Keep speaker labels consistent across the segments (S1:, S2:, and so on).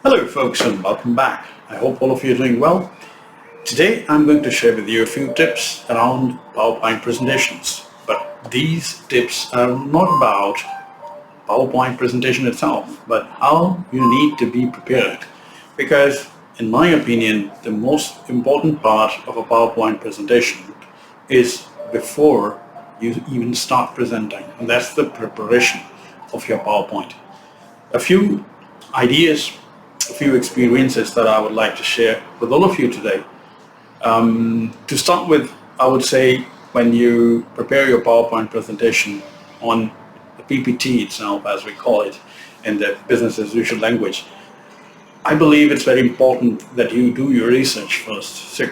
S1: Hello folks and welcome back. I hope all of you are doing well. Today I'm going to share with you a few tips around PowerPoint presentations. But these tips are not about PowerPoint presentation itself, but how you need to be prepared. Because in my opinion, the most important part of a PowerPoint presentation is before you even start presenting. And that's the preparation of your PowerPoint. A few ideas, a few experiences that I would like to share with all of you today. To start with, I would say when you prepare your PowerPoint presentation on the PPT itself, as we call it in the business as usual language, I believe it's very important that you do your research first. So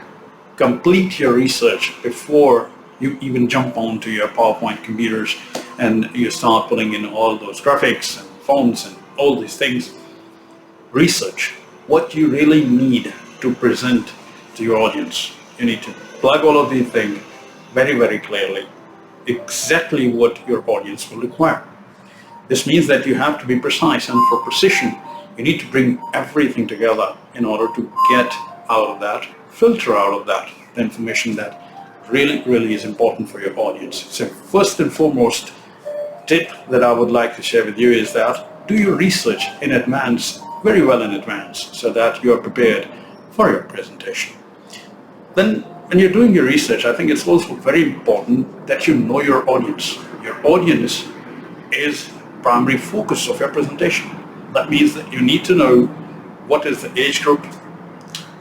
S1: complete your research before you even jump onto your PowerPoint computers and you start putting in all those graphics and fonts and all these things. Research what you really need to present to your audience. You need to plug all of these things very, very clearly, exactly what your audience will require. This means that you have to be precise, and for precision, you need to bring everything together in order to get out of that, filter out of that, the information that really, really is important for your audience. So first and foremost tip that I would like to share with you is that do your research in advance, very well in advance, so that you are prepared for your presentation. Then when you're doing your research, I think it's also very important that you know your audience. Your audience is primary focus of your presentation. That means that you need to know what is the age group,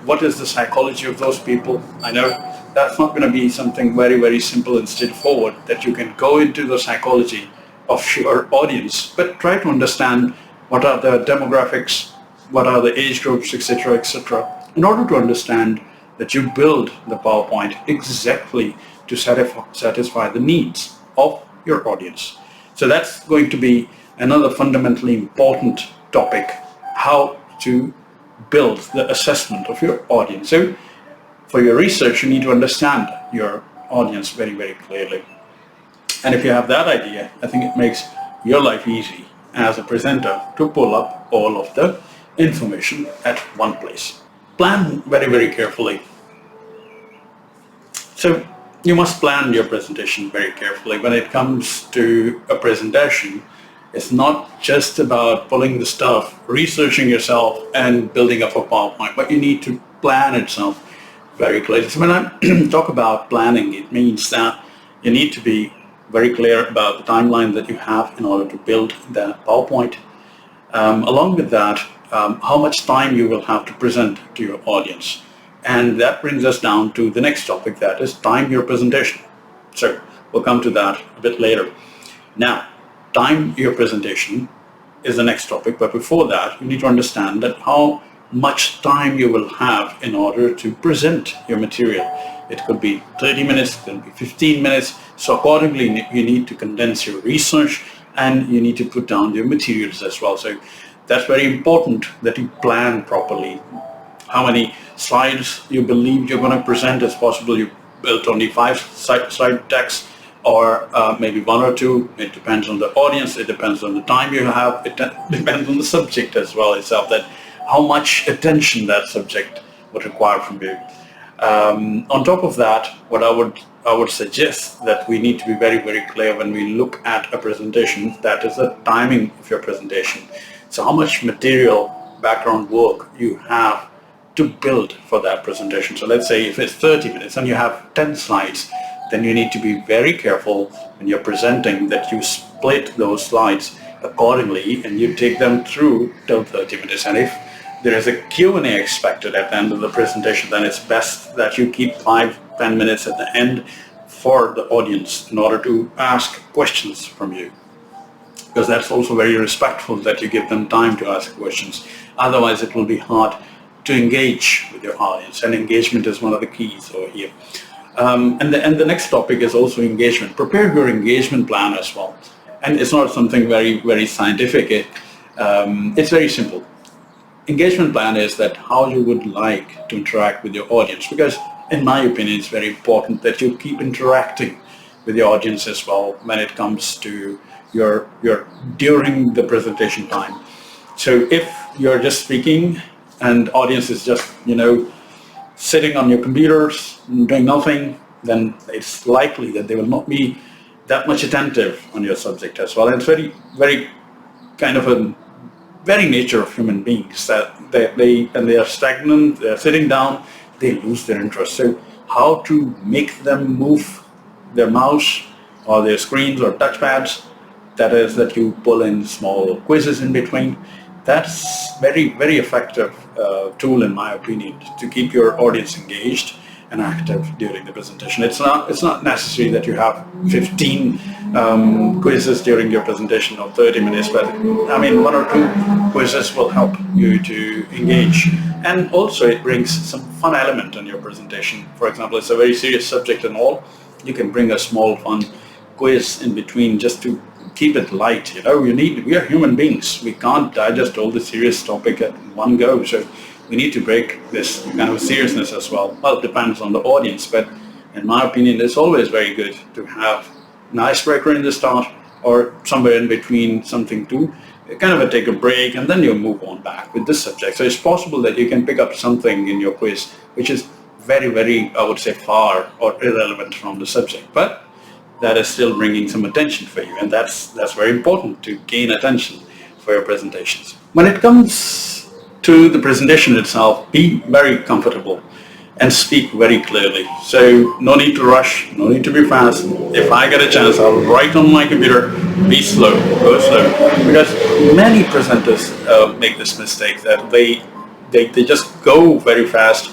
S1: what is the psychology of those people. I know that's not going to be something very, very simple and straightforward that you can go into the psychology of your audience, but try to understand what are the demographics, what are the age groups, etc., etc., in order to understand that you build the PowerPoint exactly to satisfy the needs of your audience. So that's going to be another fundamentally important topic, how to build the assessment of your audience. So for your research, you need to understand your audience very, very clearly. And if you have that idea, I think it makes your life easy as a presenter to pull up all of the information at one place. Plan very, very carefully. So you must plan your presentation very carefully. When it comes to a presentation, it's not just about pulling the stuff, researching yourself and building up a PowerPoint, but you need to plan itself very clearly. So when I talk about planning, it means that you need to be very clear about the timeline that you have in order to build that PowerPoint. Along with that, how much time you will have to present to your audience. And that brings us down to the next topic, that is time your presentation. So we'll come to that a bit later. Now, time your presentation is the next topic, but before that, you need to understand that how much time you will have in order to present your material. It could be 30 minutes, it could be 15 minutes. So accordingly, you need to condense your research and you need to put down your materials as well. So that's very important that you plan properly. How many slides you believe you're going to present as possible. You built only 5 slide decks or maybe 1 or 2. It depends on the audience. It depends on the time you have. It depends on the subject as well itself, that how much attention that subject would require from you. On top of that, what I would suggest that we need to be very, very clear when we look at a presentation, that is the timing of your presentation. So how much material, background work you have to build for that presentation. So let's say if it's 30 minutes and you have 10 slides, then you need to be very careful when you're presenting that you split those slides accordingly and you take them through till 30 minutes. And if there is a Q&A expected at the end of the presentation, then it's best that you keep 5-10 minutes at the end for the audience in order to ask questions from you. Because that's also very respectful that you give them time to ask questions. Otherwise, it will be hard to engage with your audience, and engagement is one of the keys over here. And the next topic is also engagement. Prepare your engagement plan as well. And it's not something very, very scientific. It's very simple. Engagement plan is that how you would like to interact with your audience, because in my opinion, it's very important that you keep interacting with your audience as well when it comes to your during the presentation time. So if you're just speaking and audience is just, sitting on your computers doing nothing, then it's likely that they will not be that much attentive on your subject as well. And it's very, very kind of a very nature of human beings that when they are stagnant, they're sitting down, they lose their interest. So how to make them move their mouse or their screens or touchpads, that is that you pull in small quizzes in between. That's very, very effective tool in my opinion to keep your audience engaged and active during the presentation. It's not necessary that you have 15 quizzes during your presentation of 30 minutes, but I mean 1 or 2 quizzes will help you to engage. And also it brings some fun element in your presentation. For example, it's a very serious subject and all, you can bring a small fun quiz in between just to keep it light. We are human beings. We can't digest all the serious topic at one go. So we need to break this kind of seriousness as well. Well, it depends on the audience, but in my opinion, it's always very good to have an icebreaker in the start or somewhere in between something to kind of take a break, and then you move on back with this subject. So it's possible that you can pick up something in your quiz which is very, very, I would say, far or irrelevant from the subject, but that is still bringing some attention for you, and that's very important to gain attention for your presentations. When it comes to the presentation itself, be very comfortable and speak very clearly. So no need to rush, no need to be fast. If I get a chance, I'll write on my computer, be slow, go slow. Because many presenters make this mistake that they just go very fast,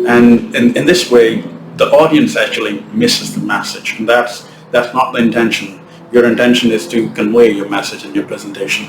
S1: and in this way the audience actually misses the message, and that's not the intention. Your intention is to convey your message in your presentation.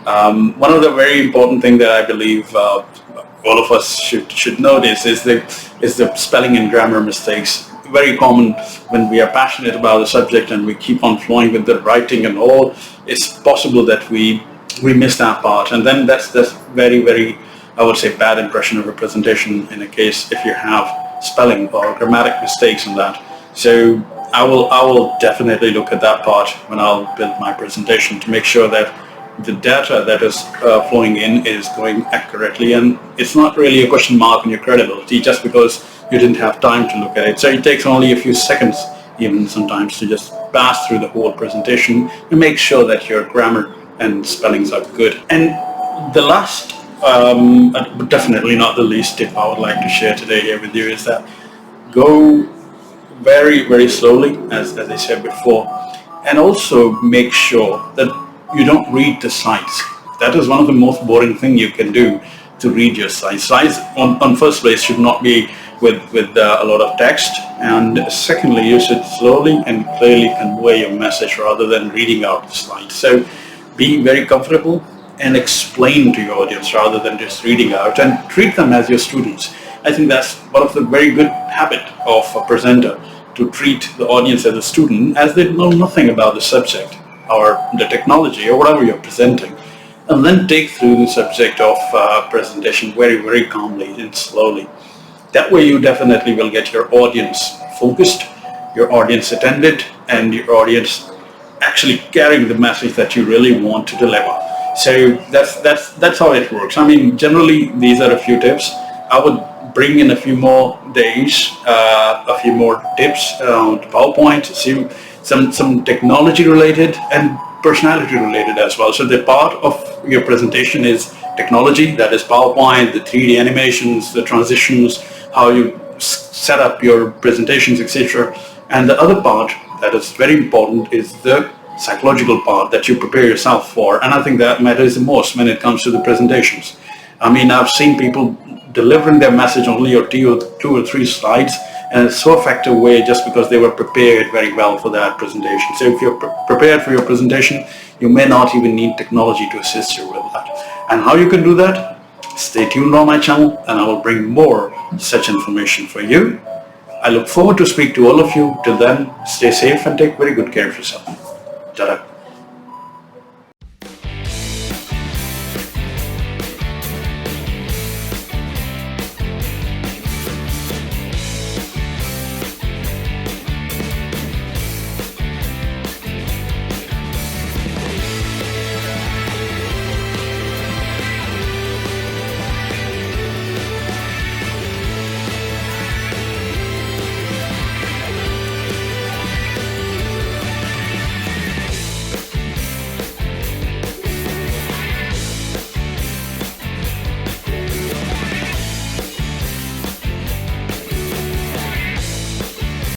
S1: One of the very important things that I believe all of us should notice is the spelling and grammar mistakes. Very common when we are passionate about the subject and we keep on flowing with the writing and all. It's possible that we miss that part, and then that's very, very, I would say, bad impression of a presentation in a case if you have spelling or grammatic mistakes in that. So I will definitely look at that part when I'll build my presentation to make sure that the data that is flowing in is going accurately, and it's not really a question mark on your credibility just because you didn't have time to look at it. So it takes only a few seconds even sometimes to just pass through the whole presentation and make sure that your grammar and spellings are good. And the last, but definitely not the least tip I would like to share today here with you is that go very, very slowly, as I said before, and also make sure that you don't read the slides. That is one of the most boring thing you can do, to read your slides. Slides on first place should not be with a lot of text, and secondly you should slowly and clearly convey your message rather than reading out the slides. So be very comfortable and explain to your audience rather than just reading out, and treat them as your students. I think that's one of the very good habit of a presenter, to treat the audience as a student, as they know nothing about the subject or the technology or whatever you're presenting, and then take through the subject of presentation very, very calmly and slowly. That way you definitely will get your audience focused, your audience attended, and your audience actually carrying the message that you really want to deliver. So that's how it works. I mean, generally these are a few tips. I would bring in a few more days, a few more tips around PowerPoint, see some technology related and personality related as well. So the part of your presentation is technology, that is PowerPoint, the 3D animations, the transitions, how you set up your presentations, etc. And the other part that is very important is the psychological part that you prepare yourself for, and I think that matters the most when it comes to the presentations. I mean, I've seen people delivering their message only on 2 or 3 slides, and it's so effective way just because they were prepared very well for that presentation. So if you're prepared for your presentation, you may not even need technology to assist you with that. And how you can do that? Stay tuned on my channel and I will bring more such information for you. I look forward to speak to all of you. Till then, stay safe and take very good care of yourself. Ta-da.